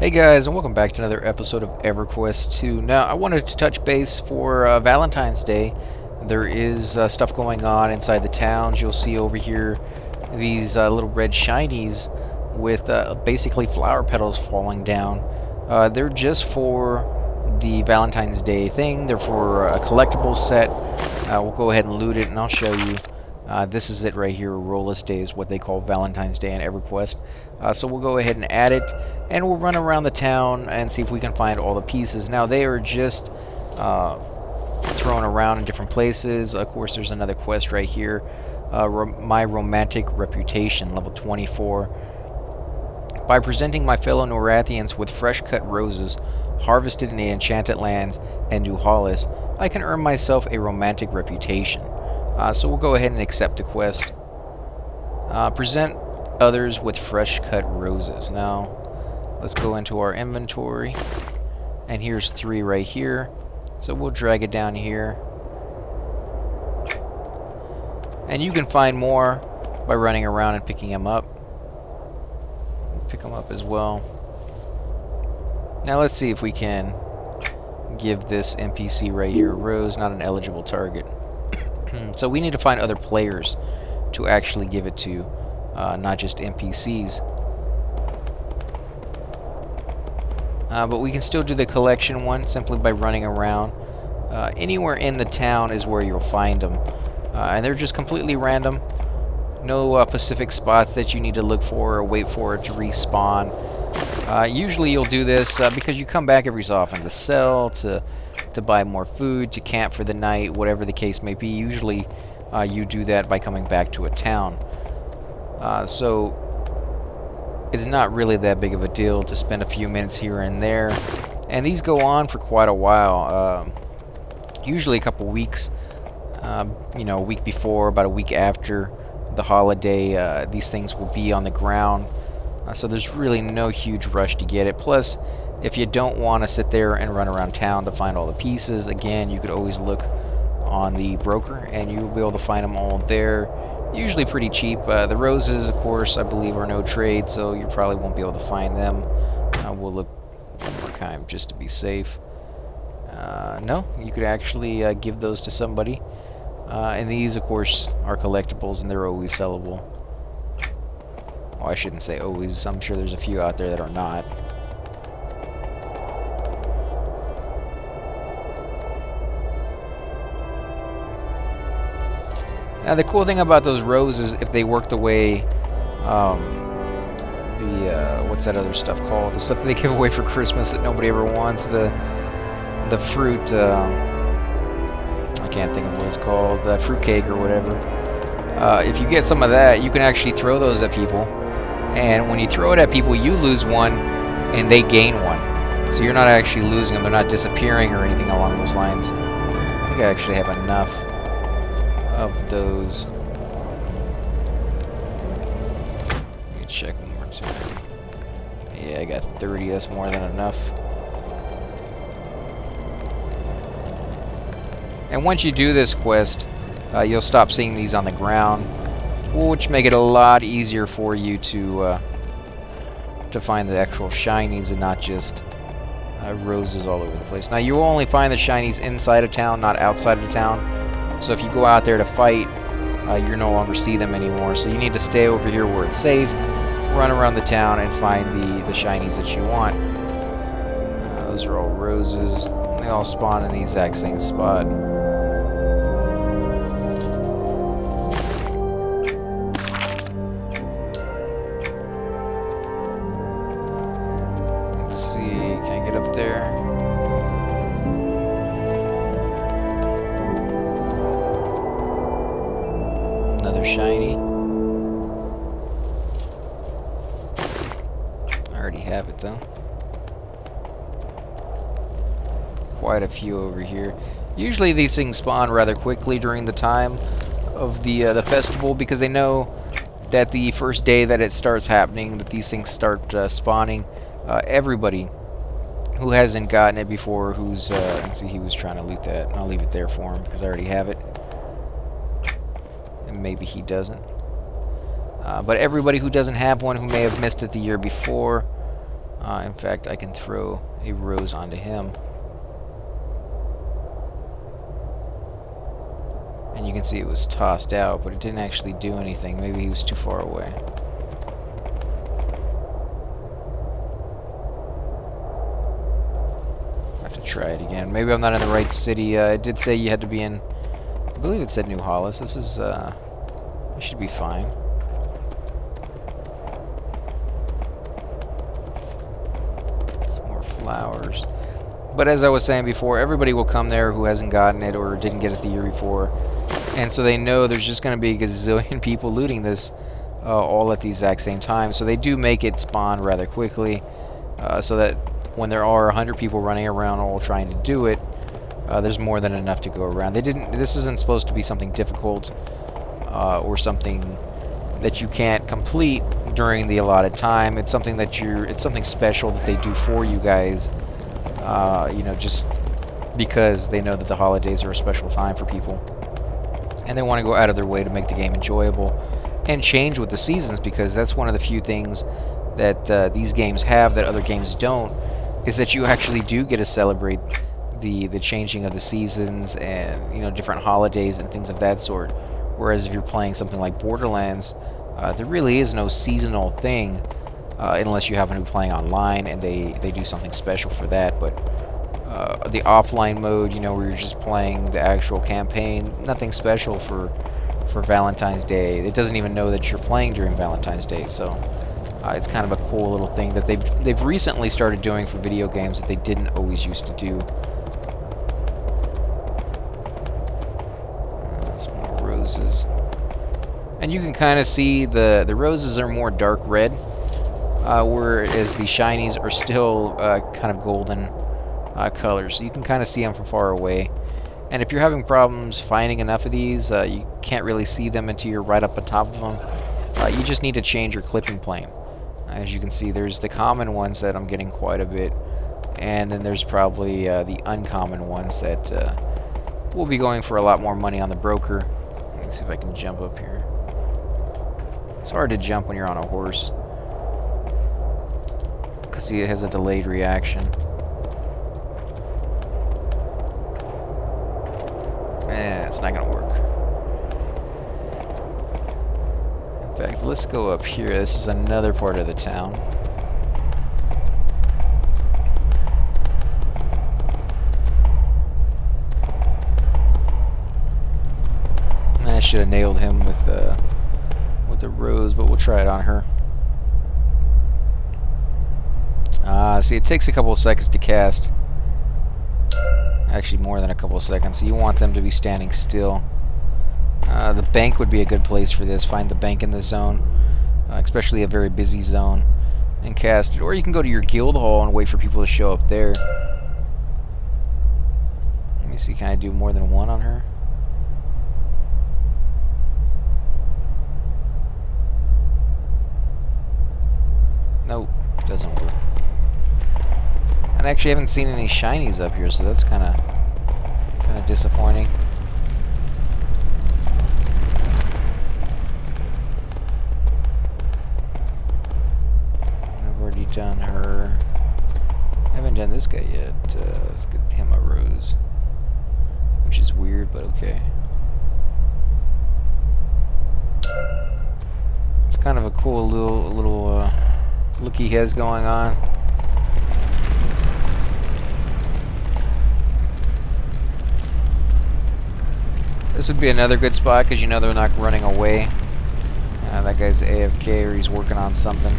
Hey guys, and welcome back to another episode of EverQuest 2. Now, I wanted to touch base for Valentine's Day. There is stuff going on inside the towns. You'll see over here these little red shinies with basically flower petals falling down. They're just for the Valentine's Day thing. They're for a collectible set. We'll go ahead and loot it, and I'll show you. This is it right here. Erollisi Day is what they call Valentine's Day in EverQuest. So we'll go ahead and add it, and we'll run around the town and see if we can find all the pieces. Now, they are just thrown around in different places. Of course, there's another quest right here. My romantic reputation, level 24. By presenting my fellow Norathians with fresh-cut roses harvested in the enchanted lands and Erollisi, I can earn myself a romantic reputation. So we'll go ahead and accept the quest. Present others with fresh-cut roses. Now, let's go into our inventory. And here's 3 right here. So we'll drag it down here. And you can find more by running around and picking them up. Pick them up as well. Now let's see if we can give this NPC right here a rose, not an eligible target. So we need to find other players to actually give it to, not just NPCs. But we can still do the collection one simply by running around. Anywhere in the town is where you'll find them. And they're just completely random. No specific spots that you need to look for or wait for it to respawn. Usually you'll do this because you come back every so often to sell, to buy more food, to camp for the night, whatever the case may be. Usually you do that by coming back to a town. So it's not really that big of a deal to spend a few minutes here and there. And these go on for quite a while. Usually a couple weeks. You know, a week before, about a week after the holiday, these things will be on the ground. So there's really no huge rush to get it. Plus, if you don't want to sit there and run around town to find all the pieces, again, you could always look on the broker and you'll be able to find them all there. Usually pretty cheap. The roses, of course, I believe are no trade, so you probably won't be able to find them. We'll look one more time just to be safe. No, you could actually give those to somebody. And these, of course, are collectibles and they're always sellable. Well, I shouldn't say always. I'm sure there's a few out there that are not. Now, the cool thing about those roses, if they work the way, what's that other stuff called? The stuff that they give away for Christmas that nobody ever wants, the fruit, I can't think of what it's called, the fruitcake or whatever. If you get some of that, you can actually throw those at people. And when you throw it at people, you lose one, and they gain one. So you're not actually losing them. They're not disappearing or anything along those lines. I think I actually have enough of those. Let me check one more time. Yeah, I got 30. That's more than enough. And once you do this quest, you'll stop seeing these on the ground, which make it a lot easier for you to find the actual shinies and not just roses all over the place. Now, you will only find the shinies inside of town, not outside of town. So if you go out there to fight, you no longer see them anymore. So you need to stay over here where it's safe, run around the town, and find the shinies that you want. Those are all roses. They all spawn in the exact same spot. Another shiny. I already have it though. Quite a few over here. Usually these things spawn rather quickly during the time of the festival because they know that the first day that it starts happening, that these things start spawning. Everybody who hasn't gotten it before, who's and see, he was trying to loot that. I'll leave it there for him because I already have it. And maybe he doesn't. But everybody who doesn't have one, who may have missed it the year before, In fact, I can throw a rose onto him. And you can see it was tossed out, but it didn't actually do anything. Maybe he was too far away. I have to try it again. Maybe I'm not in the right city. It did say you had to be in... I believe it said New Hollis. This is, it should be fine. Some more flowers. But as I was saying before, everybody will come there who hasn't gotten it or didn't get it the year before. And so they know there's just going to be a gazillion people looting this all at the exact same time. So they do make it spawn rather quickly so that when there are 100 people running around all trying to do it, there's more than enough to go around. This isn't supposed to be something difficult or something that you can't complete during the allotted time. It's something that it's something special that they do for you guys. You know, just because they know that the holidays are a special time for people. And they want to go out of their way to make the game enjoyable and change with the seasons, because that's one of the few things that these games have that other games don't, is that you actually do get to celebrate the changing of the seasons and, you know, different holidays and things of that sort. Whereas if you're playing something like Borderlands, there really is no seasonal thing unless you happen to be playing online and they do something special for that. But the offline mode, you know, where you're just playing the actual campaign, nothing special for Valentine's Day. It doesn't even know that you're playing during Valentine's Day, so it's kind of a cool little thing that they've recently started doing for video games that they didn't always used to do. Some more roses, and you can kind of see the roses are more dark red, whereas the shinies are still kind of golden colors. So you can kind of see them from far away. And if you're having problems finding enough of these, you can't really see them until you're right up on top of them. You just need to change your clipping plane. As you can see, there's the common ones that I'm getting quite a bit, and then there's probably the uncommon ones that will be going for a lot more money on the broker. Let me see if I can jump up here. It's hard to jump when you're on a horse, because see, it has a delayed reaction. It's not gonna work. In fact, let's go up here. This is another part of the town. I should have nailed him with the rose, but we'll try it on her. See, it takes a couple of seconds to cast. Actually, more than a couple of seconds. So you want them to be standing still. The bank would be a good place for this. Find the bank in the zone, especially a very busy zone, and cast it. Or you can go to your guild hall and wait for people to show up there. Let me see, can I do more than one on her? Nope, doesn't work. And I actually haven't seen any shinies up here, so that's kind of disappointing. I've already done her. I haven't done this guy yet. Let's get him a rose, which is weird, but okay. It's kind of a cool little look he has going on. This would be another good spot because you know they're not running away. That guy's AFK or he's working on something.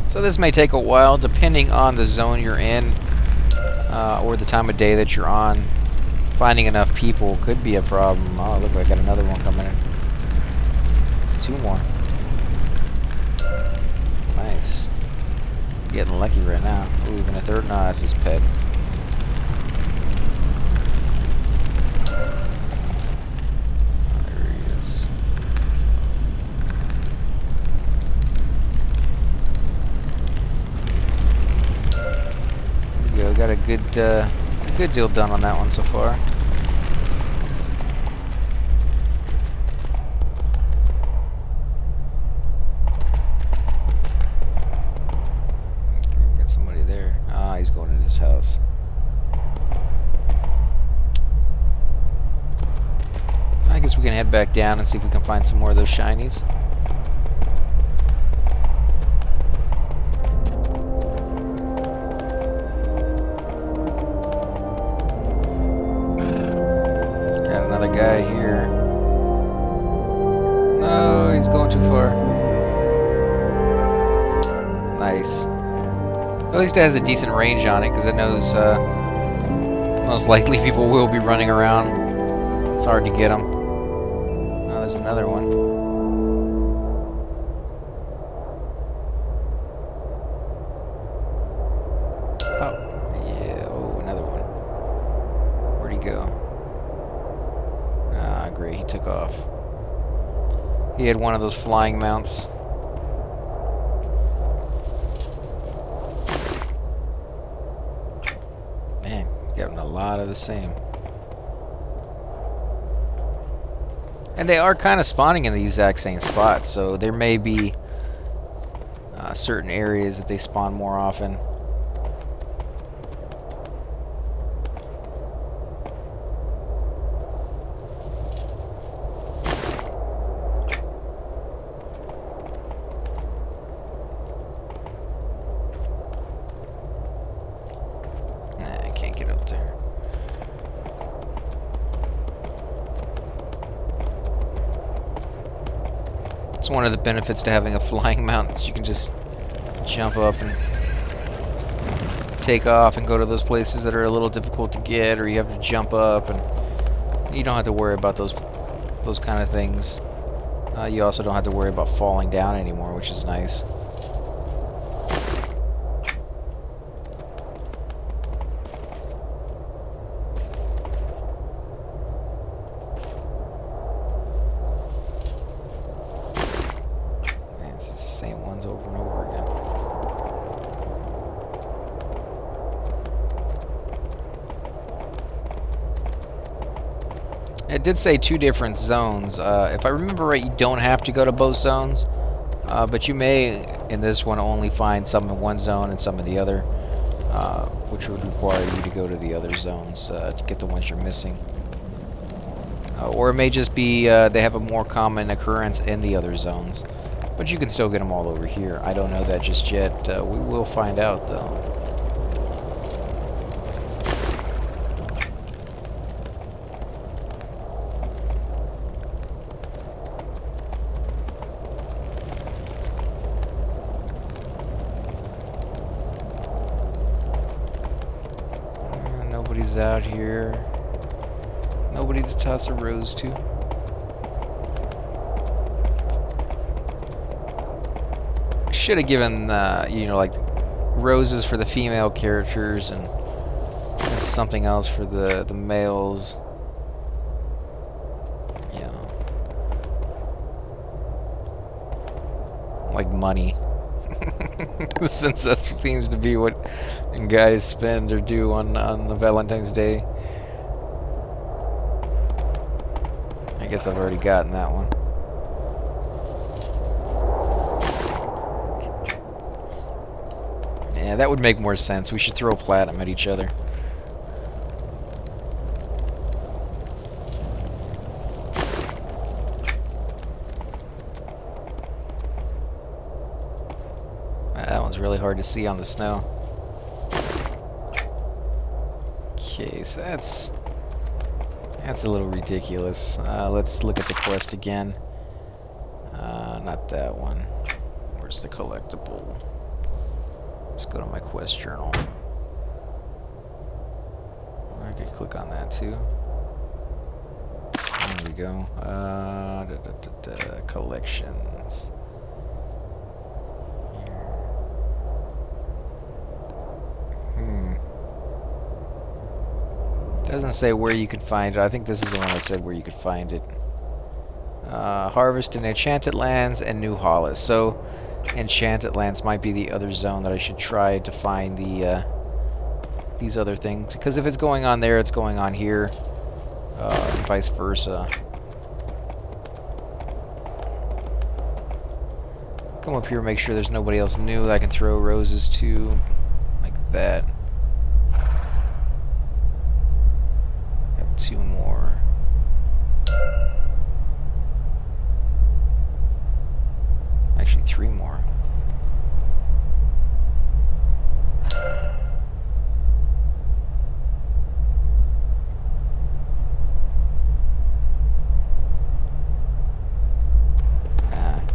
So this may take a while depending on the zone you're in or the time of day that you're on. Finding enough people could be a problem. Oh, look, I got another one coming in. 2 more. Nice. Getting lucky right now. Ooh, even a third. Nah, that's his pet. Oh, there he is. There we go. Got a good Good deal done on that one so far. Okay, got somebody there. Ah, he's going to his house. I guess we can head back down and see if we can find some more of those shinies. Got another guy here. No, he's going too far. Nice. At least it has a decent range on it, because it knows most likely people will be running around. It's hard to get them. Oh, there's another one. Oh, yeah. Oh, another one. Where'd he go? Ah, great. He took off. He had one of those flying mounts. Man, getting a lot of the same. And they are kind of spawning in the exact same spots, so there may be certain areas that they spawn more often. Nah, I can't get up there. It's one of the benefits to having a flying mount, is you can just jump up and take off and go to those places that are a little difficult to get, or you have to jump up, and you don't have to worry about those kind of things. You also don't have to worry about falling down anymore, which is nice. Over and over again. It did say 2 different zones. If I remember right, you don't have to go to both zones, but you may, in this one, only find some in one zone and some in the other, which would require you to go to the other zones to get the ones you're missing. Or it may just be they have a more common occurrence in the other zones. But you can still get them all over here. I don't know that just yet. We will find out, though. Nobody's out here. Nobody to toss a rose to. Should have given, you know, like roses for the female characters and something else for the males. You know, like money, since that seems to be what guys spend or do on the Valentine's Day. I guess I've already gotten that one. Yeah, that would make more sense. We should throw platinum at each other. That one's really hard to see on the snow. Okay, so that's a little ridiculous. Let's look at the quest again. Not that one. Where's the collectible? Let's go to my quest journal. I can click on that too. There we go. Collections. Doesn't say where you can find it. I think this is the one that said where you could find it. Harvest in Enchanted Lands and New Hollis. So Enchanted Lands might be the other zone that I should try to find the these other things. Because if it's going on there, it's going on here. And vice versa. Come up here, make sure there's nobody else new that I can throw roses to. Like that. Have 2 more. Actually, 3 more.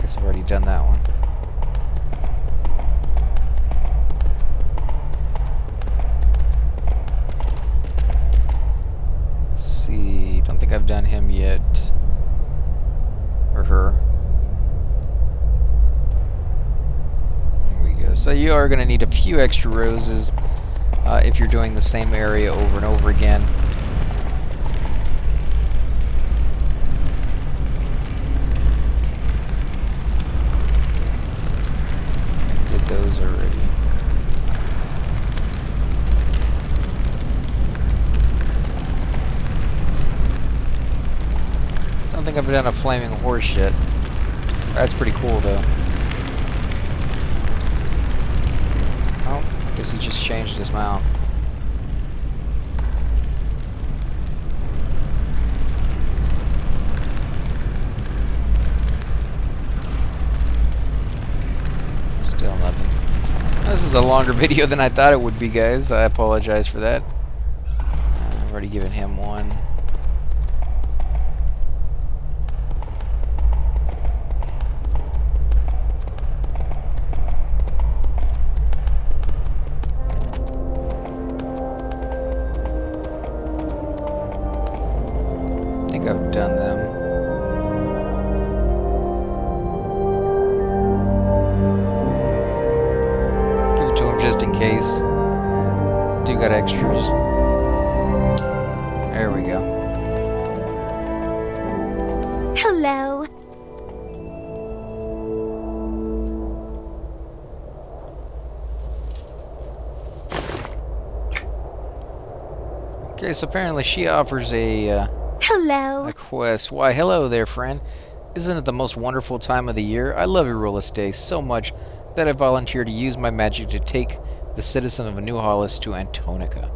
Guess I've already done that one. Let's see. Don't think I've done him yet. Or her. There we go. So you are going to need a few extra roses if you're doing the same area over and over again. Those already. Don't think I've done a flaming horse yet. That's pretty cool though. Oh, I guess he just changed his mount. Still nothing. This is a longer video than I thought it would be, guys. I apologize for that. I've already given him one. I think I've done them. Just in case. Do got extras. There we go. Hello. Okay, so apparently she offers a quest. Why, hello there, friend. Isn't it the most wonderful time of the year? I love Erollisi Day so much that I volunteer to use my magic to take the citizen of New Hollis to Antonica.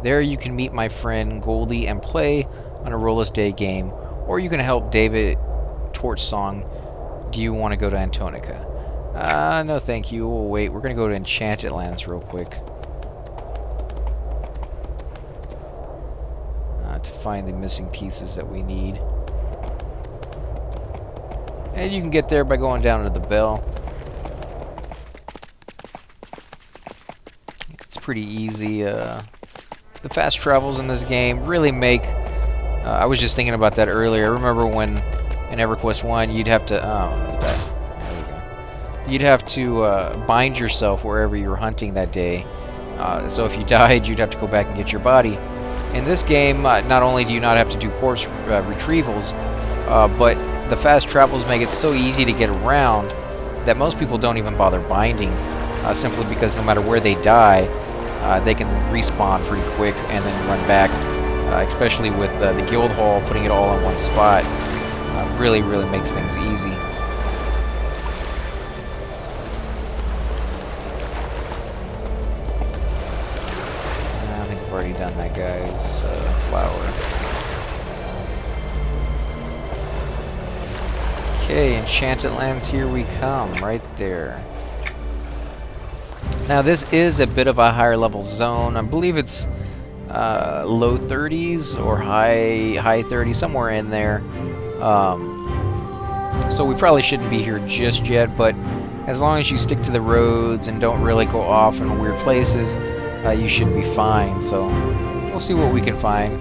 There you can meet my friend Goldie and play an Erollisi Day game, or you can help David Torch Song. Do you want to go to Antonica? No thank you. We'll wait. We're going to go to Enchanted Lands real quick. To find the missing pieces that we need. And you can get there by going down to the bell. It's pretty easy. The fast travels in this game really make... I was just thinking about that earlier. I remember when in EverQuest 1 you'd have to... there we go. You'd have to bind yourself wherever you were hunting that day. So if you died, you'd have to go back and get your body. In this game, not only do you not have to do corpse retrievals, but the fast travels make it so easy to get around that most people don't even bother binding, simply because no matter where they die, they can respawn pretty quick and then run back, especially with the guild hall putting it all in one spot. Really makes things easy. I think I've already done that guy's flower. Okay, Enchanted Lands, here we come, right there. Now this is a bit of a higher level zone. I believe it's low 30s or high 30s, somewhere in there. So we probably shouldn't be here just yet, but as long as you stick to the roads and don't really go off in weird places, you should be fine. So we'll see what we can find.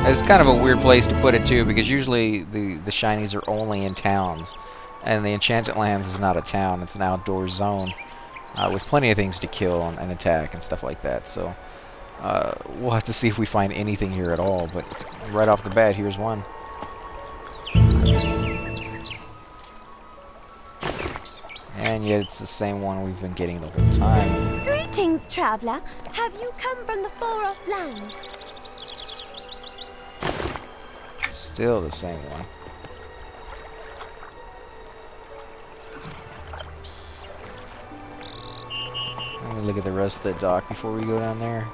It's kind of a weird place to put it too, because usually the Shinies are only in towns, and the Enchanted Lands is not a town, it's an outdoor zone with plenty of things to kill and attack and stuff like that. So we'll have to see if we find anything here at all, but right off the bat, here's one. And yet it's the same one we've been getting the whole time. Greetings, traveler. Have you come from the far-off lands? Still the same one. Let me look at the rest of the dock before we go down there.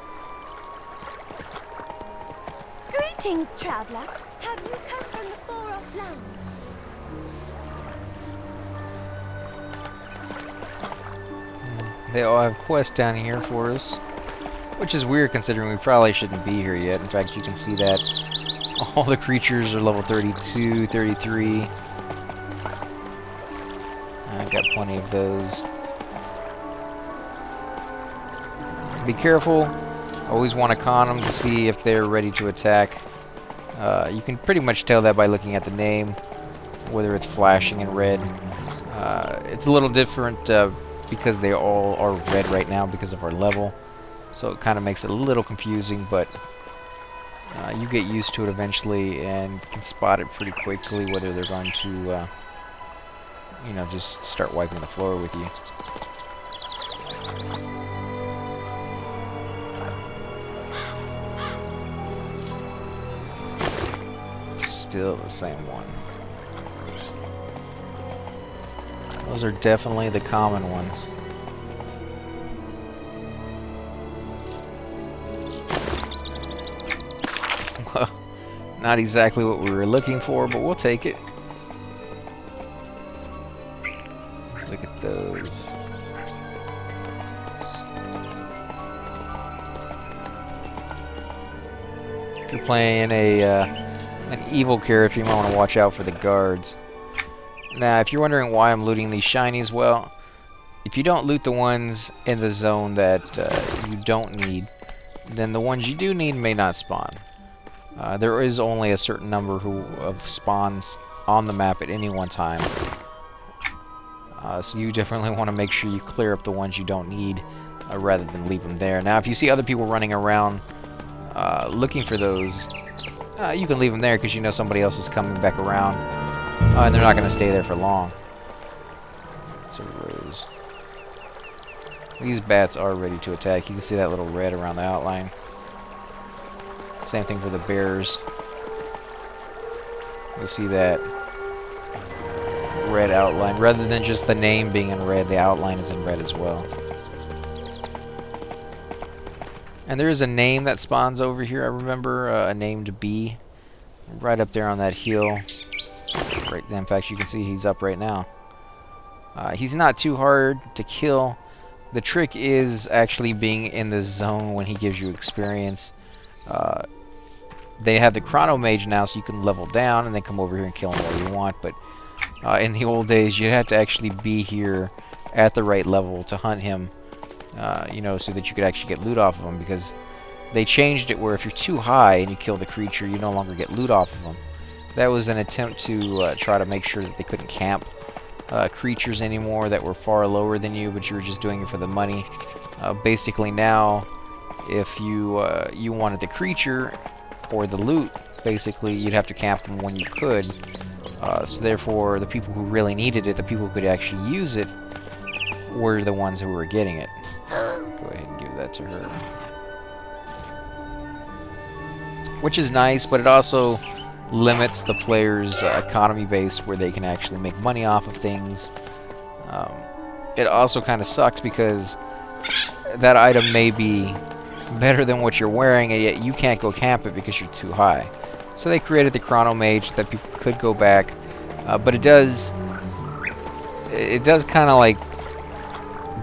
Greetings, traveler. Have you come from the far-off lands? They all have quests down here for us, which is weird considering we probably shouldn't be here yet. In fact, you can see that all the creatures are level 32, 33. I've got plenty of those. Be careful. Always want to con them to see if they're ready to attack. You can pretty much tell that by looking at the name, whether it's flashing in red. It's a little different because they all are red right now because of our level. So it kind of makes it a little confusing, but you get used to it eventually and can spot it pretty quickly whether they're going to, you know, just start wiping the floor with you. Still the same one. Those are definitely the common ones. Well, not exactly what we were looking for, but we'll take it. Let's look at those. If you're playing an evil character, you might want to watch out for the guards. Now, if you're wondering why I'm looting these shinies, well, if you don't loot the ones in the zone that you don't need, then the ones you do need may not spawn. There is only a certain number of spawns on the map at any one time. So you definitely want to make sure you clear up the ones you don't need rather than leave them there. Now, if you see other people running around looking for those, you can leave them there because you know somebody else is coming back around. And they're not going to stay there for long. It's a rose. These bats are ready to attack. You can see that little red around the outline. Same thing for the bears. You'll see that red outline. Rather than just the name being in red, the outline is in red as well. And there is a name that spawns over here. I remember a named bee right up there on that hill. Right, in fact, you can see he's up right now. He's not too hard to kill. The trick is actually being in the zone when he gives you experience. They have the Chrono Mage now, so you can level down and then come over here and kill him where you want. But in the old days, you had to actually be here at the right level to hunt him, you know, so that you could actually get loot off of him. Because they changed it where if you're too high and you kill the creature, you no longer get loot off of him. That was an attempt to try to make sure that they couldn't camp creatures anymore that were far lower than you, but you were just doing it for the money. Basically now, if you wanted the creature or the loot, basically you'd have to camp them when you could. So therefore, the people who really needed it, the people who could actually use it, were the ones who were getting it. Go ahead and give that to her. Which is nice, but it also limits the player's economy base where they can actually make money off of things. It also kind of sucks because that item may be better than what you're wearing, and yet you can't go camp it because you're too high. So they created the Chrono Mage that people could go back, but it does kind of like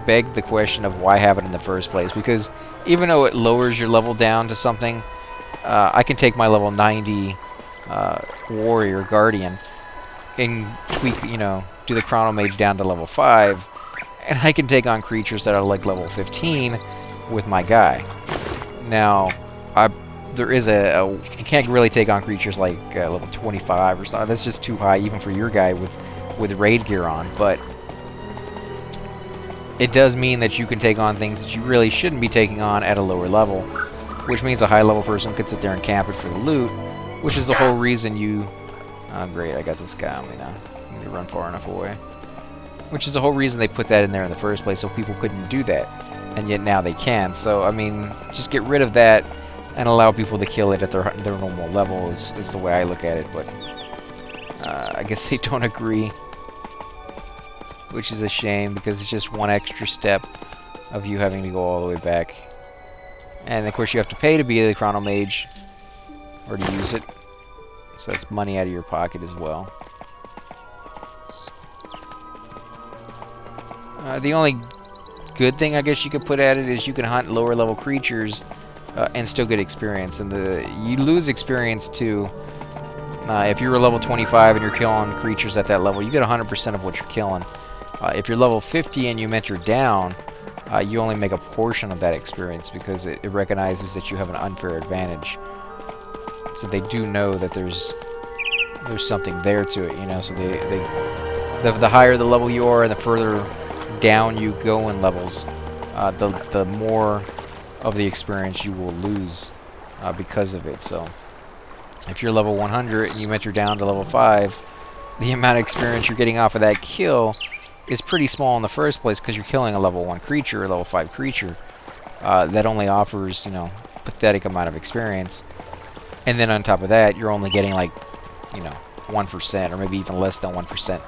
beg the question of why have it in the first place, because even though it lowers your level down to something, I can take my level 90 warrior guardian and tweak, you know, do the Chrono Mage down to level 5, and I can take on creatures that are like level 15 with my guy. Now, there is you can't really take on creatures like level 25 or something. That's just too high even for your guy with raid gear on, but it does mean that you can take on things that you really shouldn't be taking on at a lower level, which means a high level person could sit there and camp it for the loot, which is the whole reason you... Oh, great, I got this guy on me now. I need to run far enough away. which is the whole reason they put that in there in the first place, so people couldn't do that, and yet now they can. So I mean, just get rid of that and allow people to kill it at their normal level is the way I look at it. But I guess they don't agree, which is a shame, because it's just one extra step of you having to go all the way back. And of course you have to pay to be the Chrono Mage, or to use it, so that's money out of your pocket as well. The only good thing I guess you could put at it is you can hunt lower level creatures and still get experience, and you lose experience too. If you're a level 25 and you're killing creatures at that level, you get 100% of what you're killing. If you're level 50 and you mentor down, you only make a portion of that experience, because it recognizes that you have an unfair advantage. So they do know that there's something there to it, you know. So the higher the level you are and the further down you go in levels, the more of the experience you will lose because of it. So if you're level 100 and you mentor down to level 5, the amount of experience you're getting off of that kill is pretty small in the first place, because you're killing a level 1 creature or level 5 creature that only offers, you know, pathetic amount of experience. And then on top of that, you're only getting like, you know, 1% or maybe even less than 1%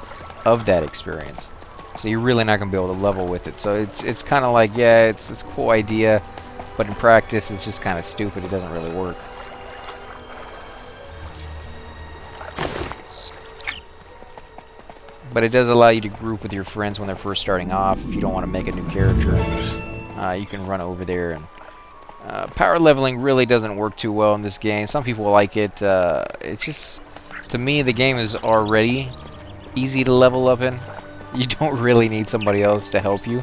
of that experience. So you're really not going to be able to level with it. So it's kind of like, yeah, it's a cool idea, but in practice it's just kind of stupid. It doesn't really work. But it does allow you to group with your friends when they're first starting off. If you don't want to make a new character, you can run over there. And power leveling really doesn't work too well in this game. Some people like it. It's just, to me, the game is already easy to level up in. You don't really need somebody else to help you.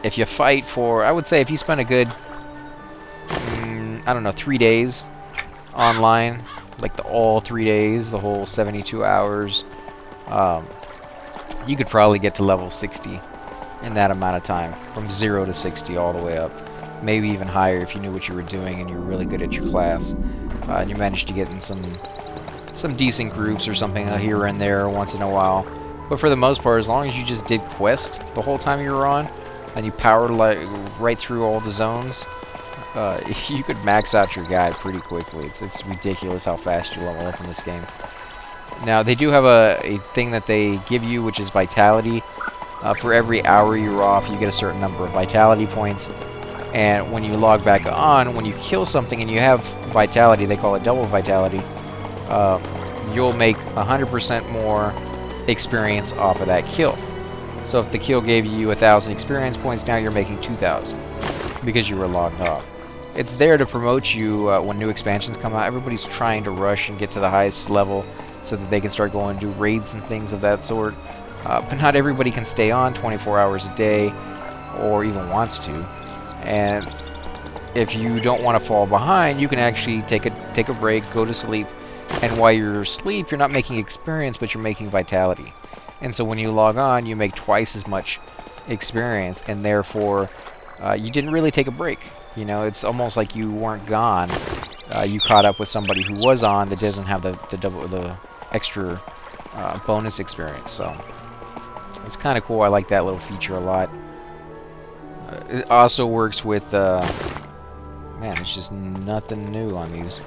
If you fight for, I would say if you spend a good, I don't know, 3 days online, like all 3 days, the whole 72 hours, you could probably get to level 60 in that amount of time, from 0 to 60 all the way up, maybe even higher if you knew what you were doing and you were really good at your class, and you managed to get in some decent groups or something here and there once in a while. But for the most part, as long as you just did quest the whole time you were on and you powered like right through all the zones, you could max out your guy pretty quickly. It's ridiculous how fast you level up in this game. Now, they do have a thing that they give you, which is vitality. For every hour you're off, you get a certain number of vitality points. And when you log back on, when you kill something and you have vitality, they call it double vitality, you'll make 100% more experience off of that kill. So if the kill gave you 1,000 experience points, now you're making 2,000 because you were logged off. It's there to promote you when new expansions come out. Everybody's trying to rush and get to the highest level so that they can start going and do raids and things of that sort. But not everybody can stay on 24 hours a day or even wants to. And if you don't want to fall behind, you can actually take a break, go to sleep, and while you're asleep, you're not making experience, but you're making vitality. And so when you log on, you make twice as much experience, and therefore you didn't really take a break. You know, it's almost like you weren't gone. You caught up with somebody who was on that doesn't have the extra bonus experience. So it's kind of cool. I like that little feature a lot. It also works with man, it's just nothing new on these.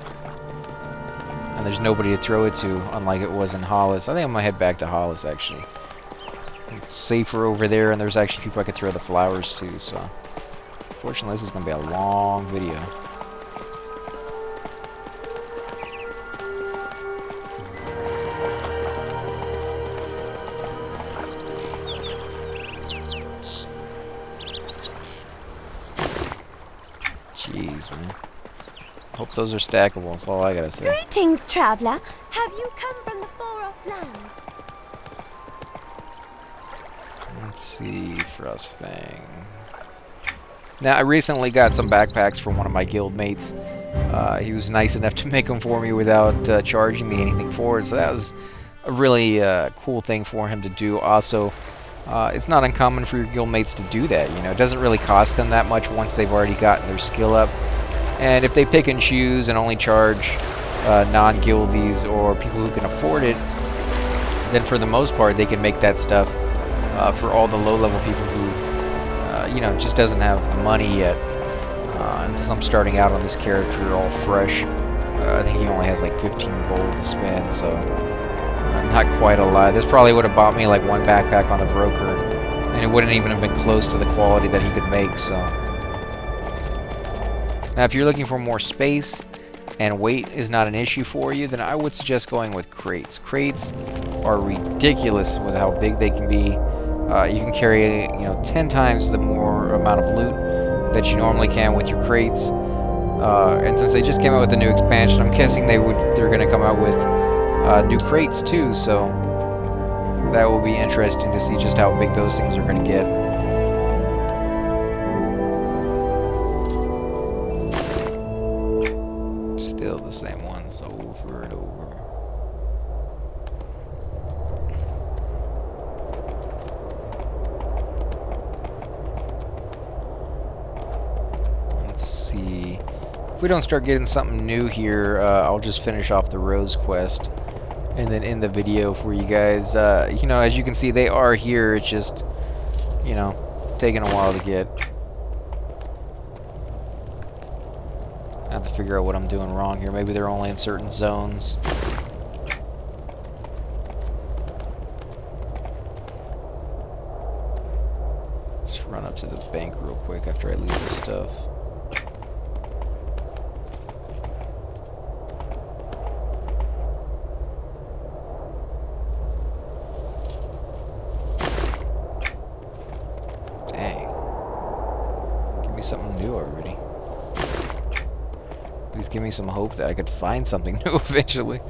And there's nobody to throw it to, unlike it was in Hollis. I think I'm gonna head back to Hollis, actually. It's safer over there, and there's actually people I could throw the flowers to, so... Fortunately, this is gonna be a long video. Jeez, man. Hope those are stackable, that's all I gotta say. Greetings, traveler. Have you come from the far-off lands? Let's see, Frostfang. Now, I recently got some backpacks from one of my guild mates. He was nice enough to make them for me without charging me anything for it, so that was a really cool thing for him to do. Also, it's not uncommon for your guild mates to do that. You know, it doesn't really cost them that much once they've already gotten their skill up. And if they pick and choose and only charge non-guildies or people who can afford it, then for the most part they can make that stuff for all the low-level people who, you know, just doesn't have money yet. And some starting out on this character all fresh. I think he only has like 15 gold to spend, so not quite a lot. This probably would have bought me like one backpack on the broker, and it wouldn't even have been close to the quality that he could make. So now if you're looking for more space and weight is not an issue for you, then I would suggest going with crates. Crates are ridiculous with how big they can be. You can carry, you know, 10 times the more amount of loot that you normally can with your crates. And since they just came out with the new expansion, I'm guessing they're going to come out with new crates too, so that will be interesting to see just how big those things are going to get. Still the same ones over and over. Let's see. If we don't start getting something new here, I'll just finish off the Rose quest and then end the video for you guys. You know, as you can see, they are here. It's just, you know, taking a while to get. I have to figure out what I'm doing wrong here. Maybe they're only in certain zones. Let's run up to the bank real quick after I leave this stuff. Something new already. Please give me some hope that I could find something new eventually.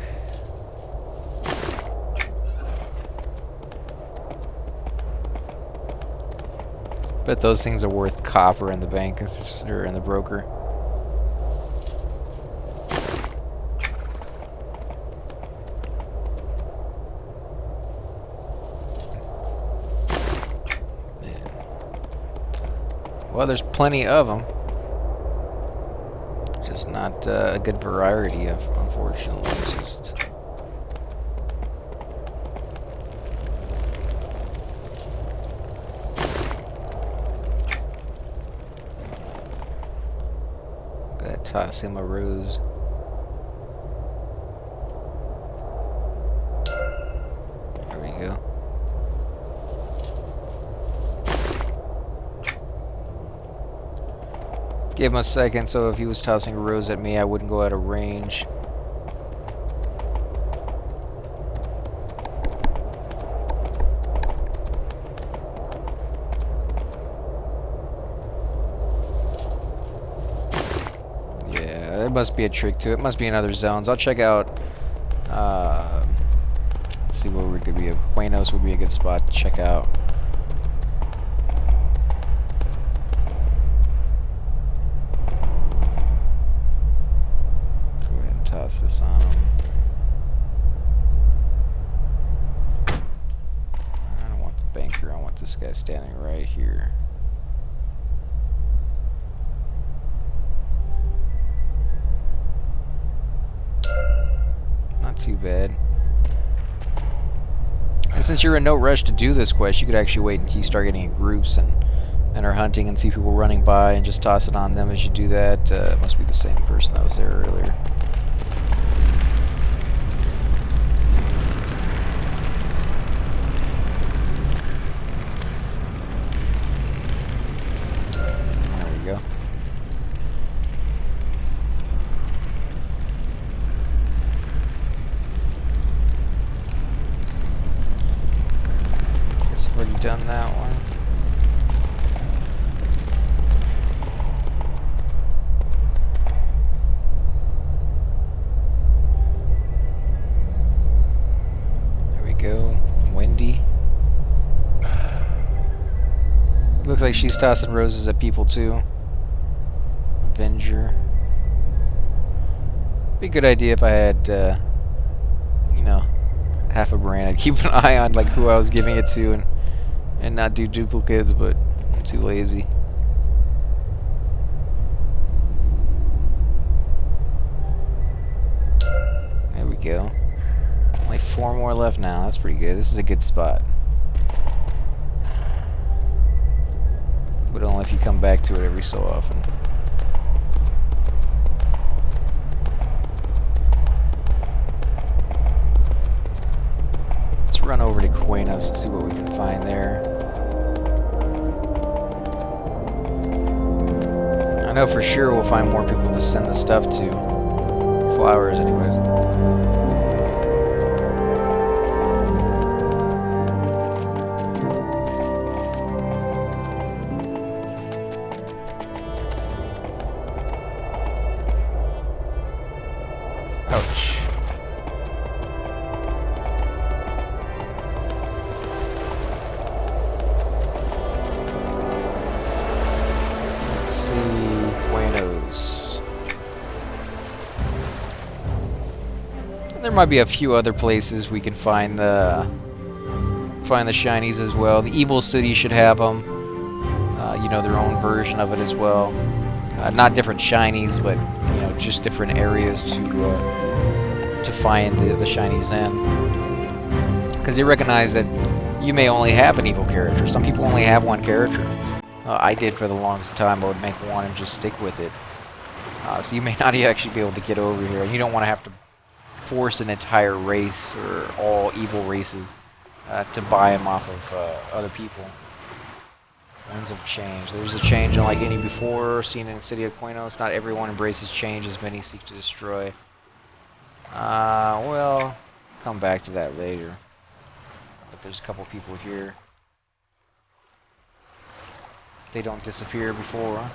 Bet those things are worth copper in the bank or in the broker. Well, there's plenty of them. Just not a good variety of, unfortunately. It's just... Gotta toss him a rose. There we go. Give him a second, so if he was tossing a rose at me, I wouldn't go out of range. Yeah, there must be a trick to it. Must be in other zones. I'll check out. Let's see where we could be. Quanos would be a good spot to check out. This on. I don't want the banker, I want this guy standing right here. Not too bad. And since you're in no rush to do this quest, you could actually wait until you start getting in groups and are hunting and see people running by and just toss it on them as you do that. It must be the same person that was there earlier. Already done that one. There we go. Wendy. Looks like she's tossing roses at people too. Avenger. Be a good idea if I had, you know, half a brain. I'd keep an eye on like who I was giving it to and not do duplicates, but I'm too lazy. There we go. Only 4 more left now. That's pretty good. This is a good spot. But only if you come back to it every so often. Let's run over to Quenos and see what we can find there. I know for sure we'll find more people to send the stuff to. Flowers, anyways. Ouch. Let's see, Buenos. There might be a few other places we can find the shinies as well. The Evil City should have them. You know, their own version of it as well. Not different shinies, but you know, just different areas to find the shinies in. Because they recognize that you may only have an evil character. Some people only have one character. I did for the longest time. I would make one and just stick with it. So you may not actually be able to get over here. You don't want to have to force an entire race or all evil races to buy them off of other people. Winds have changed. There's a change unlike any before seen in the city of Quenos. Not everyone embraces change as many seek to destroy. Well, come back to that later. But there's a couple people here. They don't disappear before.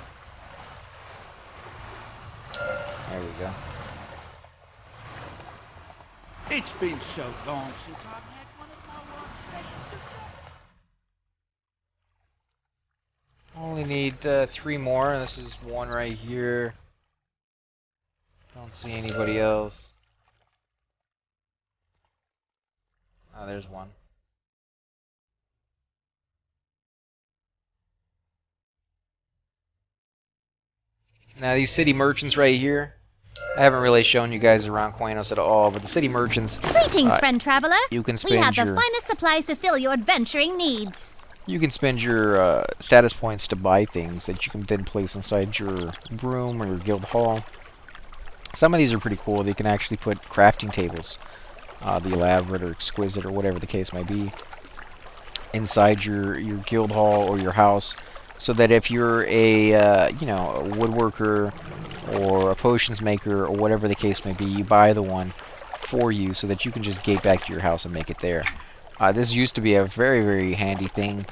There we go. It's been so long since I've had one of my own special desserts. Only need 3 more. This is one right here. Don't see anybody else. Oh, there's one. Now these city merchants right here, I haven't really shown you guys around Quenos at all, but the city merchants. Greetings, friend traveler. You can We spend have the your finest supplies to fill your adventuring needs. you can spend your status points to buy things that you can then place inside your room or your guild hall. Some of these are pretty cool. They can actually put crafting tables, the elaborate or exquisite or whatever the case may be, inside your guild hall or your house, so that if you're a you know, a woodworker or a potions maker or whatever the case may be, you buy the one for you so that you can just gate back to your house and make it there. This used to be a very, very handy thing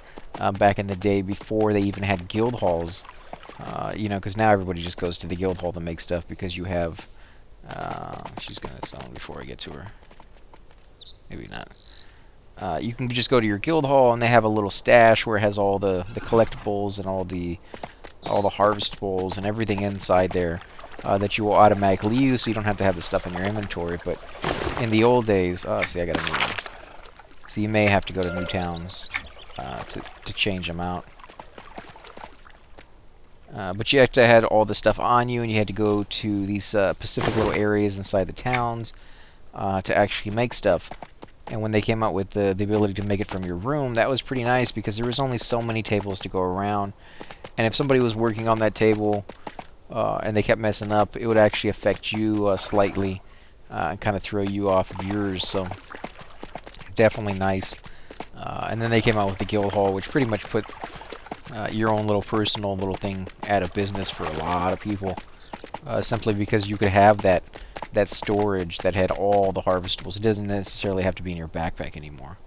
back in the day before they even had guild halls. You know, because now everybody just goes to the guild hall to make stuff because you have... she's going to zone before I get to her. Maybe not. You can just go to your guild hall and they have a little stash where it has all the collectibles and all the harvestables and everything inside there that you will automatically use, so you don't have to have the stuff in your inventory. But in the old days... Oh, see, I got a new one. So you may have to go to new towns to change them out. But you had to have all the stuff on you, and you had to go to these specific little areas inside the towns to actually make stuff. And when they came out with the ability to make it from your room, that was pretty nice because there was only so many tables to go around. And if somebody was working on that table and they kept messing up, it would actually affect you slightly and kind of throw you off of yours. So definitely nice. And then they came out with the guild hall, which pretty much put your own little personal little thing out of business for a lot of people, simply because you could have that storage that had all the harvestables. It doesn't necessarily have to be in your backpack anymore,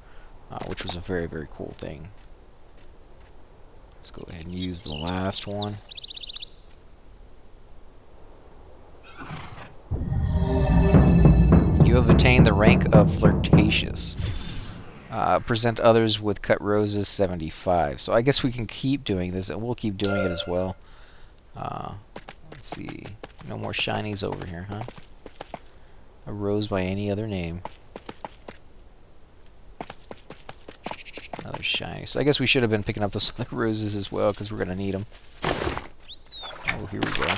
which was a very, very cool thing. Let's go ahead and use the last one. You have attained the rank of flirtatious. Present others with cut roses 75. So I guess we can keep doing this, and we'll keep doing it as well. Let's see. No more shinies over here, huh? A rose by any other name. Another shiny. So I guess we should have been picking up those other roses as well, because we're going to need them. Oh, here we go.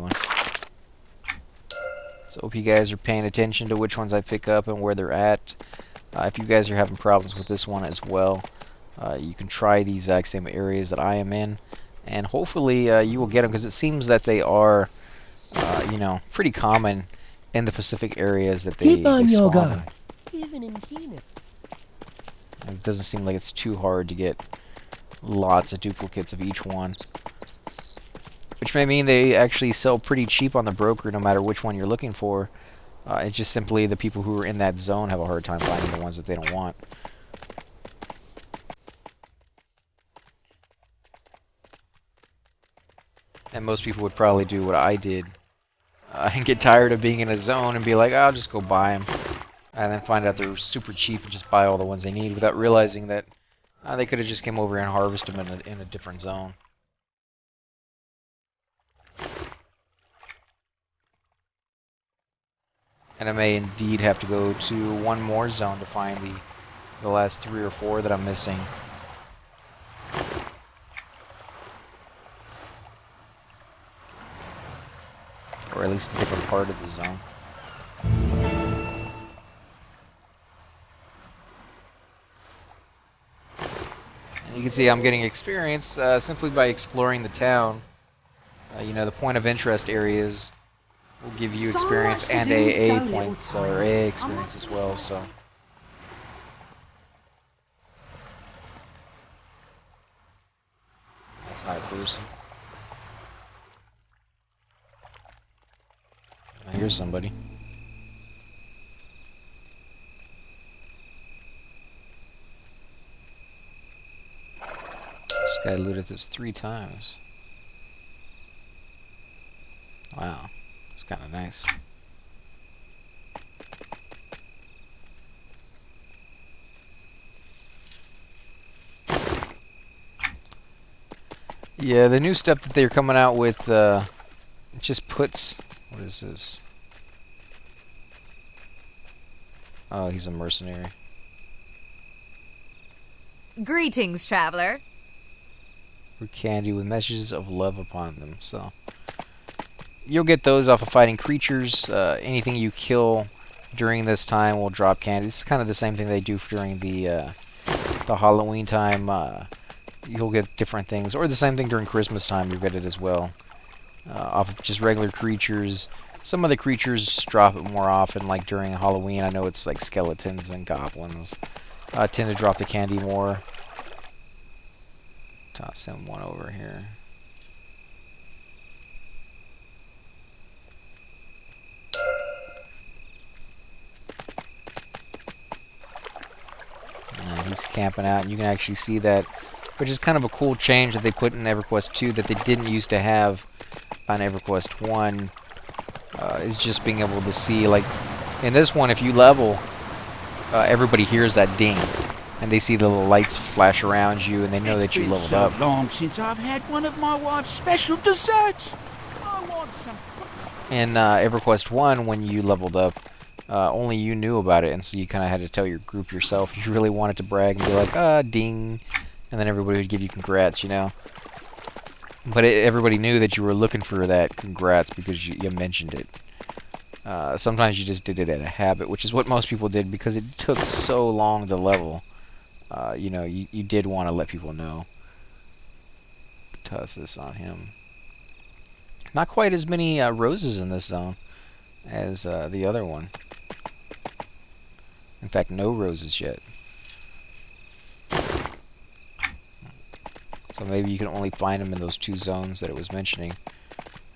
doing. So hope you guys are paying attention to which ones I pick up and where they're at. If you guys are having problems with this one as well, you can try the exact same areas that I am in, and hopefully you will get them, because it seems that they are, you know, pretty common in the Pacific areas that they spawn in. Even in Kina. And it doesn't seem like it's too hard to get lots of duplicates of each one. Which may mean they actually sell pretty cheap on the broker no matter which one you're looking for. It's just simply the people who are in that zone have a hard time finding the ones that they don't want. And most people would probably do what I did. And get tired of being in a zone and be like, oh, I'll just go buy them. And then find out they're super cheap and just buy all the ones they need without realizing that they could have just came over and harvested them in a different zone. And I may indeed have to go to one more zone to find the last 3 or 4 that I'm missing. Or at least a different part of the zone. And you can see I'm getting experience simply by exploring the town. You know, the point of interest areas will give you experience and AA points, or AA experience as well, so. That's not a person. I hear somebody. This guy looted this 3 times. Wow. It's kind of nice. Yeah, the new stuff that they're coming out with just puts... What is this? Oh, he's a mercenary. Greetings, traveler. For candy with messages of love upon them, so... You'll get those off of fighting creatures. Anything you kill during this time will drop candy. This is kind of the same thing they do during the Halloween time. You'll get different things, or the same thing during Christmas time. You'll get it as well. Off of just regular creatures. Some of the creatures drop it more often, like during Halloween. I know it's like skeletons and goblins tend to drop the candy more. Toss him one over here. He's camping out, and you can actually see that, which is kind of a cool change that they put in EverQuest 2 that they didn't used to have on EverQuest 1, is just being able to see, like, in this one, if you level, everybody hears that ding, and they see the little lights flash around you, and they know that you leveled up. It's been so long since I've had one of my wife's special desserts. I want some. In EverQuest 1, when you leveled up, only you knew about it, and so you kind of had to tell your group yourself. If you really wanted to brag and be like, ding, and then everybody would give you congrats, you know. But everybody knew that you were looking for that congrats because you mentioned it. Sometimes you just did it out of habit, which is what most people did because it took so long to level. You know, you did want to let people know. Toss this on him. Not quite as many roses in this zone as the other one. In fact, no roses yet. So maybe you can only find them in those 2 zones that it was mentioning.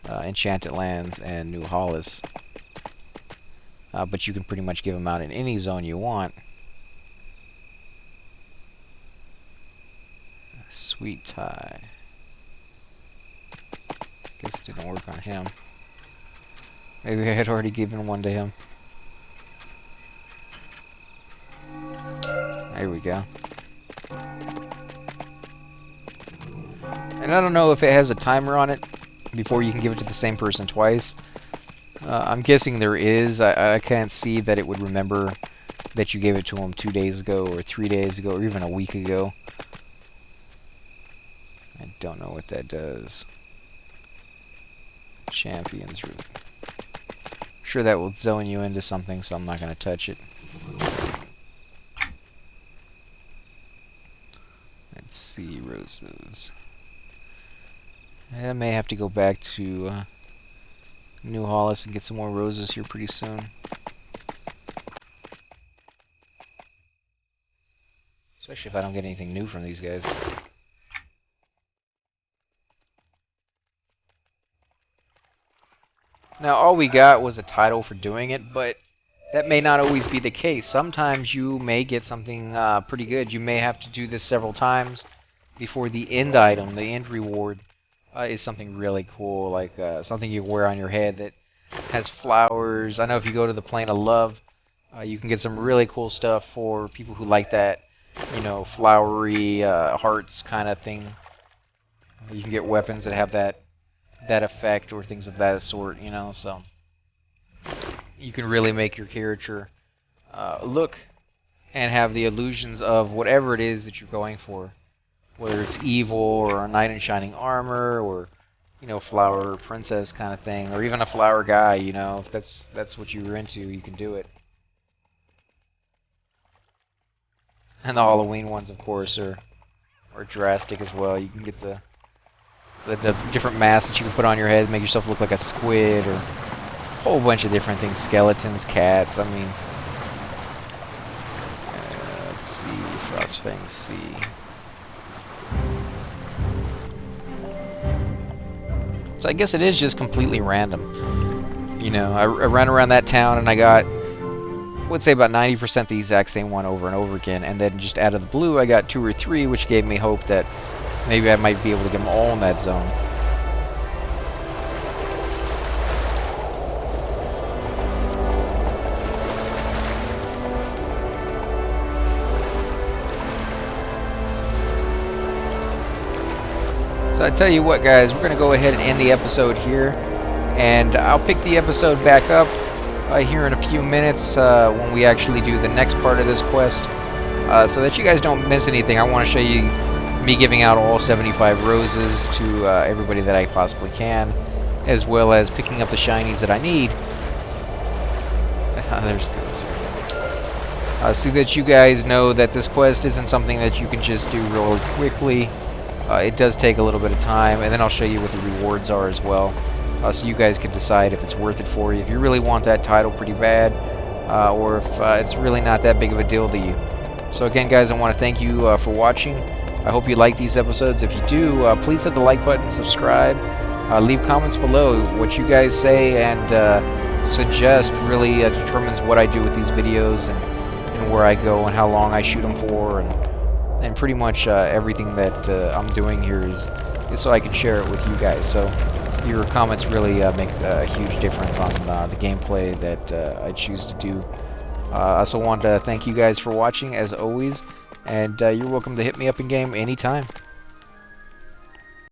Enchanted Lands and New Hollis. But you can pretty much give them out in any zone you want. Sweet tie. Guess it didn't work on him. Maybe I had already given one to him. There we go. And I don't know if it has a timer on it before you can give it to the same person twice. I'm guessing there is. I can't see that it would remember that you gave it to him 2 days ago or 3 days ago or even a week ago. I don't know what that does. Champions room. I'm sure that will zone you into something, so I'm not going to touch it. Let's see, roses. I may have to go back to New Hollis and get some more roses here pretty soon. Especially if I don't get anything new from these guys. Now, all we got was a title for doing it, but that may not always be the case. Sometimes you may get something pretty good. You may have to do this several times before the end item, the end reward, is something really cool, like something you wear on your head that has flowers. I know if you go to the Plane of Love, you can get some really cool stuff for people who like that, you know, flowery hearts kind of thing. You can get weapons that have that effect or things of that sort, you know, so you can really make your character look and have the illusions of whatever it is that you're going for, whether it's evil or a knight in shining armor or, you know, flower princess kind of thing, or even a flower guy, you know, if that's what you're into, you can do it. And the Halloween ones, of course, are drastic as well. You can get the different masks that you can put on your head to make yourself look like a squid, or a whole bunch of different things. Skeletons, cats, I mean... let's see, Frostfang C. So I guess it is just completely random. You know, I ran around that town and I got, I would say about 90% the exact same one over and over again, and then just out of the blue I got 2 or 3, which gave me hope that maybe I might be able to get them all in that zone. So I tell you what, guys, we're going to go ahead and end the episode here, and I'll pick the episode back up here in a few minutes when we actually do the next part of this quest. So that you guys don't miss anything, I want to show you me giving out all 75 roses to everybody that I possibly can, as well as picking up the shinies that I need. There's goes. So that you guys know that this quest isn't something that you can just do really quickly. It does take a little bit of time, and then I'll show you what the rewards are as well, so you guys can decide if it's worth it for you, if you really want that title pretty bad, or if it's really not that big of a deal to you. So again, guys, I want to thank you for watching. I hope you like these episodes. If you do, please hit the like button, subscribe, leave comments below. What you guys say and suggest really determines what I do with these videos, and where I go and how long I shoot them for, and pretty much everything that I'm doing here is so I can share it with you guys. So your comments really make a huge difference on the gameplay that I choose to do. I also want to thank you guys for watching, as always, and you're welcome to hit me up in game anytime.